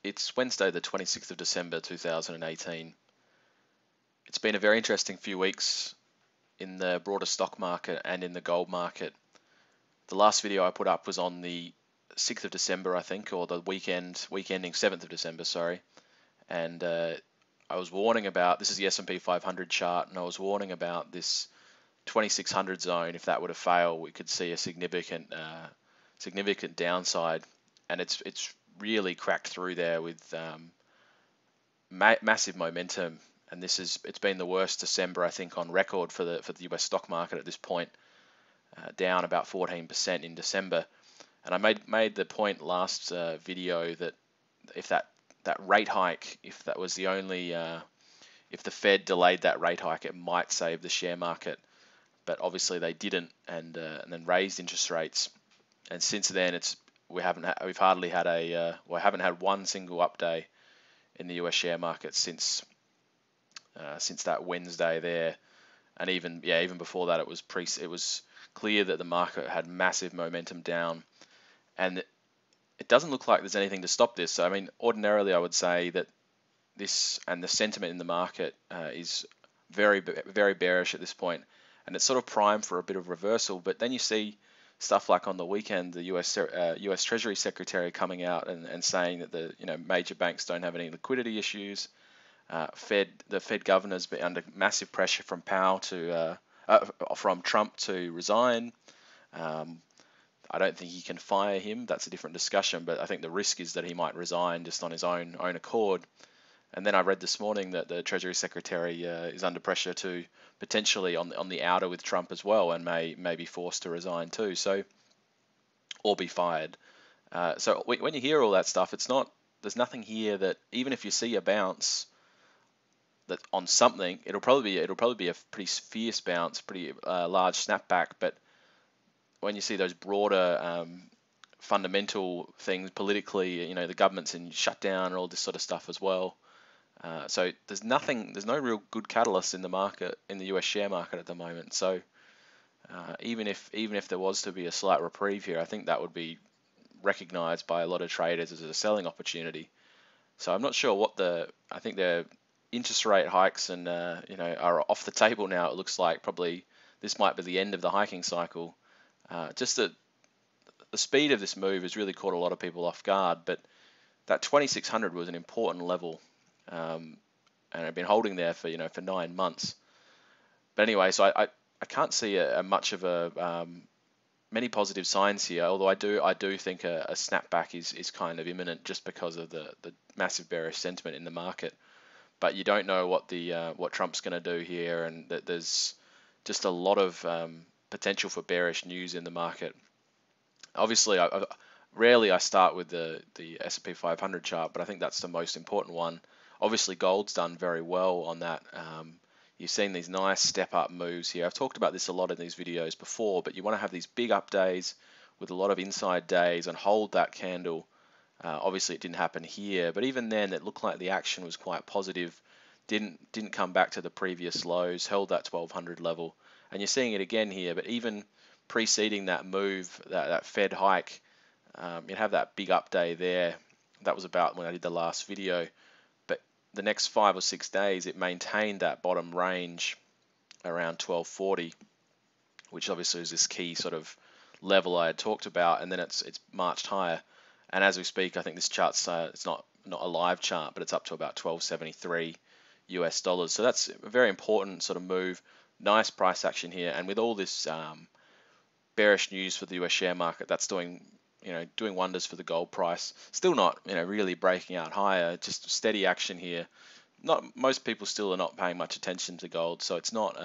It's Wednesday, the 26th of December, 2018. It's been a very interesting few weeks in the broader stock market and in the gold market. The last video I put up was on the 6th of December, I think, or the week ending 7th of December, sorry. And I was warning about, this is the S&P 500 chart, and I was warning about this 2600 zone. If that were to fail, we could see a significant downside, and it's really cracked through there with massive momentum. And it's been the worst December, I think, on record for the US stock market at this point, down about 14% in December. And I made the point last video that if that rate hike, if that was the only if the Fed delayed that rate hike, it might save the share market. But obviously they didn't, and then raised interest rates. And since then, we haven't had one single up day in the US share market since that Wednesday there. And even before that, it was clear that the market had massive momentum down, and it doesn't look like there's anything to stop this. So, I mean, ordinarily I would say that this and the sentiment in the market is very, very bearish at this point, and it's sort of primed for a bit of reversal. But then you see stuff like on the weekend, the US Treasury Secretary coming out and saying that the major banks don't have any liquidity issues. The Fed governor's been under massive pressure from from Trump to resign. I don't think he can fire him. That's a different discussion. But I think the risk is that he might resign just on his own accord. And then I read this morning that the Treasury Secretary is under pressure to potentially on the outer with Trump as well, and may be forced to resign too. So, or be fired. So when you hear all that stuff, there's nothing here that, even if you see a bounce that on something, it'll probably be a pretty fierce bounce, pretty large snapback. But when you see those broader fundamental things politically, the government's in shutdown and all this sort of stuff as well. So there's no real good catalyst in the market, in the US share market at the moment. So even if there was to be a slight reprieve here, I think that would be recognized by a lot of traders as a selling opportunity. So I'm not sure I think the interest rate hikes and are off the table now. It looks like probably this might be the end of the hiking cycle. Just the speed of this move has really caught a lot of people off guard, but that 2600 was an important level, and I've been holding there for 9 months. But anyway, so I can't see much of many positive signs here. Although I do think a snapback is kind of imminent, just because of the massive bearish sentiment in the market. But you don't know what Trump's going to do here, and that there's just a lot of potential for bearish news in the market. Obviously, rarely I start with the S&P 500 chart, but I think that's the most important one. Obviously, gold's done very well on that. You've seen these nice step-up moves here. I've talked about this a lot in these videos before, but you want to have these big up days with a lot of inside days and hold that candle. Obviously, it didn't happen here, but even then, it looked like the action was quite positive. Didn't come back to the previous lows, held that 1200 level, and you're seeing it again here. But even preceding that move, that Fed hike, you'd have that big up day there. That was about when I did the last video. But the next 5 or 6 days, it maintained that bottom range around 1240, which obviously is this key sort of level I had talked about, and then it's marched higher. And as we speak, I think this chart's it's not a live chart, but it's up to about 1273 US dollars. So that's a very important sort of move. Nice price action here, and with all this bearish news for the US share market, that's doing wonders for the gold price. Still not really breaking out higher, just steady action here. Most people still are not paying much attention to gold, so it's not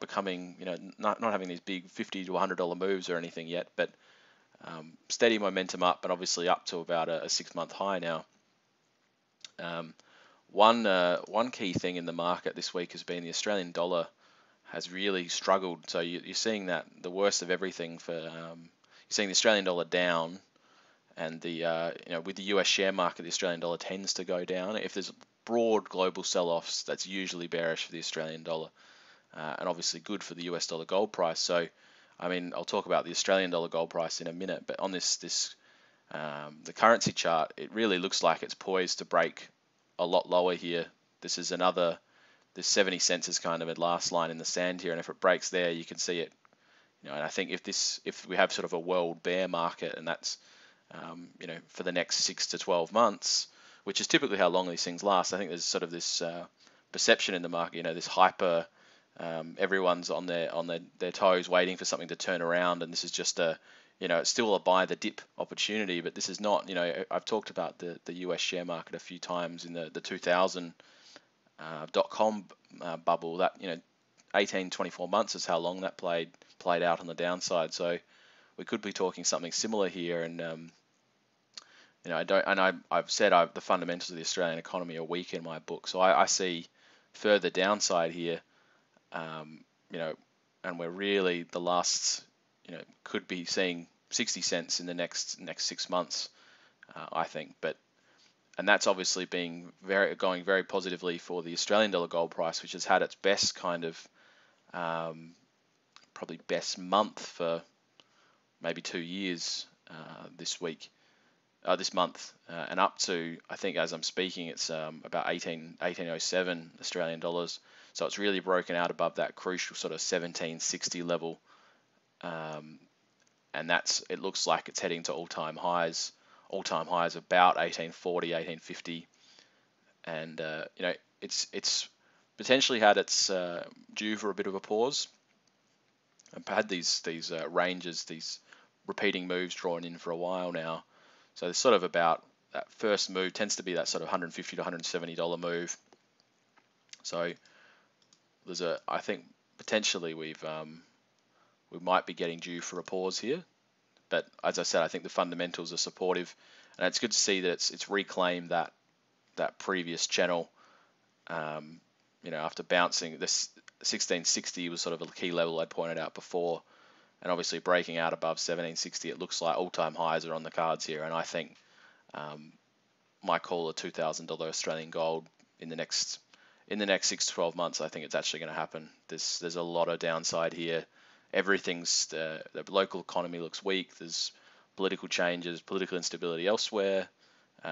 becoming not having these big $50 to $100 moves or anything yet, but steady momentum up, and obviously up to about a 6-month high now. One key thing in the market this week has been the Australian dollar has really struggled. So you're seeing that the worst of everything for you're seeing the Australian dollar down, and with the US share market, the Australian dollar tends to go down. If there's broad global sell-offs, that's usually bearish for the Australian dollar, and obviously good for the US dollar gold price. So I mean, I'll talk about the Australian dollar gold price in a minute, but on this The currency chart, it really looks like it's poised to break a lot lower here. This is this 70 cents is kind of a last line in the sand here, and if it breaks there, you can see it. And I think if we have sort of a world bear market, and that's for the next 6 to 12 months, which is typically how long these things last, I think there's sort of this perception in the market, this hyper, everyone's on their toes waiting for something to turn around, and this is just it's still a buy the dip opportunity, but this is not, I've talked about the US share market a few times in the 2000 .com bubble. That 18-24 months is how long that played out on the downside. So we could be talking something similar here, and I've said the fundamentals of the Australian economy are weak in my book, so I see further downside here. And we're really the last, could be seeing 60 cents in the next 6 months, I think. And that's obviously going very positively for the Australian dollar gold price, which has had its best kind of probably best month for maybe 2 years this month, and up to, I think as I'm speaking, it's about 1807 Australian dollars. So it's really broken out above that crucial sort of 1760 level, and it looks like it's heading to all-time highs about 1840, 1850, and it's potentially had its due for a bit of a pause. I've had these ranges, these repeating moves drawn in for a while now. So it's sort of about that first move tends to be that sort of $150 to $170 move. So I think potentially we might be getting due for a pause here. But as I said, I think the fundamentals are supportive, and it's good to see that it's reclaimed that previous channel. After bouncing, this 1660 was sort of a key level I'd pointed out before, and obviously breaking out above 1760, it looks like all-time highs are on the cards here. And I think my call of $2,000 Australian gold in the next 6 to 12 months, I think it's actually going to happen. There's a lot of downside here. Everything's the local economy looks weak. There's political changes, political instability elsewhere.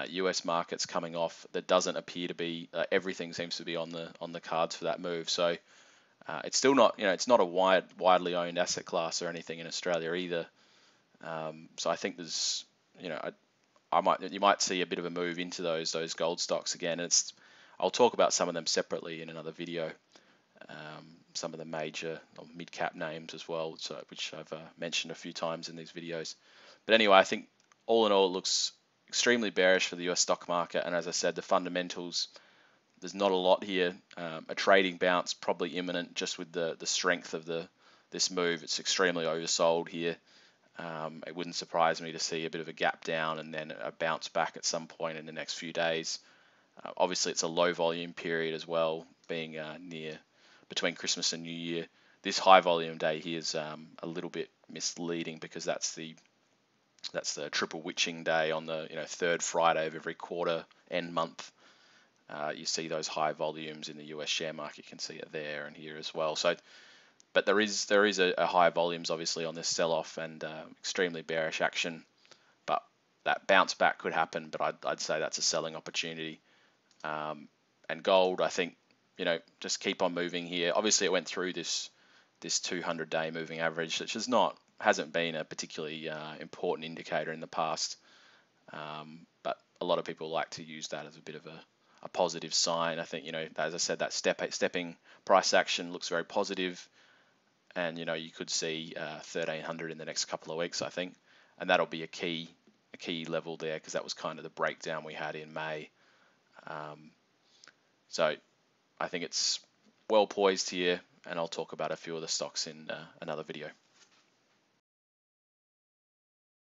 US markets coming off. There doesn't appear to be everything seems to be on the cards for that move. So it's still not it's not a widely owned asset class or anything in Australia either. So I think there's you might see a bit of a move into those gold stocks again. I'll talk about some of them separately in another video. Some of the major or mid-cap names as well, which I've mentioned a few times in these videos. But anyway, I think all in all, it looks extremely bearish for the US stock market. And as I said, the fundamentals, there's not a lot here. A trading bounce probably imminent just with the strength of this move. It's extremely oversold here. It wouldn't surprise me to see a bit of a gap down and then a bounce back at some point in the next few days. Obviously, it's a low volume period as well, being near between Christmas and New Year. This high volume day here is a little bit misleading because that's the triple witching day on the third Friday of every quarter end month. You see those high volumes in the US share market. You can see it there and here as well. So, but there is a high volumes obviously on this sell-off and extremely bearish action. But that bounce back could happen. But I'd say that's a selling opportunity. And gold, I think, just keep on moving here. Obviously, it went through this 200-day moving average, which hasn't been a particularly important indicator in the past. But a lot of people like to use that as a bit of a positive sign. I think, as I said, that stepping price action looks very positive, and you could see 1300 in the next couple of weeks, I think, and that'll be a key level there because that was kind of the breakdown we had in May. So I think it's well poised here, and I'll talk about a few of the stocks in another video.